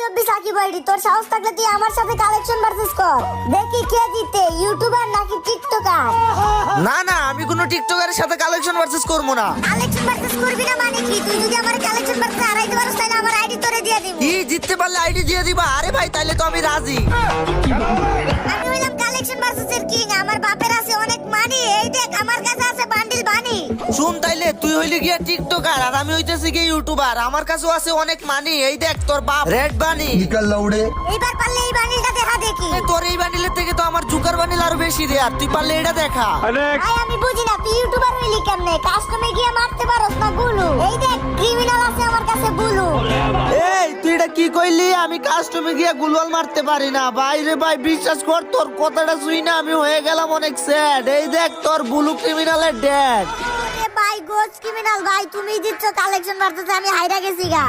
2024 Shakib ID, তোর সাহস থাকলে তুই আমার সাথে কালেকশন ভার্সেস কর, দেখি কে জিতে, ইউটিউবার নাকি টিকটকার। না না, আমি কোনো টিকটকারের সাথে কালেকশন ভার্সেস করবো না। কালেকশন ভার্সেস করবি না মানে কি? তুই যদি আমার কালেকশন ভার্সেস হারাইতে পারিস তাহলে আমার আইডি তোরে দিয়ে দিব। কি জিততে পারলে আইডি দিয়ে দিবা? আরে ভাই তাইলে তো আমি রাজি। আমি হইলাম কালেকশন ভার্সেস এর কিং, আমার বাপের আছে অনেক মানি, এই দেখ আমার কাছে আছে বান্ডিল বানি। শুন তাইলে, তুই হইলি গিয়া টিকটকার আর আমি হইতেছি গিয়ে ইউটিউবার, আমার কাছেও আছে অনেক মানি, এই দেখ তোর বাপ রেড বানি। निकल लौड़े। এইবার পারলে এই বান্ডিলটা দেখা দেখি। তোর এই বান্ডিলের থেকে তো আমার জুকার বান্ডিল আরো বেশি রে, আর তুই পারলে এটা দেখা। ভাই আমি বুঝি না তুই ইউটিউবার হইলি কেমনে, কাস্টমে গিয়ে মারতে পারস না গুলু, এই দেখ ক্রিমিনাল আছে আমার কাছে বুলু। এই তুই এটা কি কইলি? আমি কাস্টমে গিয়া গুলওয়াল মারতে পারি না ভাই রে ভাই, বিশ্বাস কর তোর কথাটা শুই না আমি হয়ে গেলাম অনেক স্যাড। এই দেখ তোর ব্লু ক্রিমিনালের ড্যাড। আরে ভাই গোস ক্রিমিনাল ভাই, তুমি জিতছো কালেকশন ভার্সেস, আমি হাইরা গেছি গা।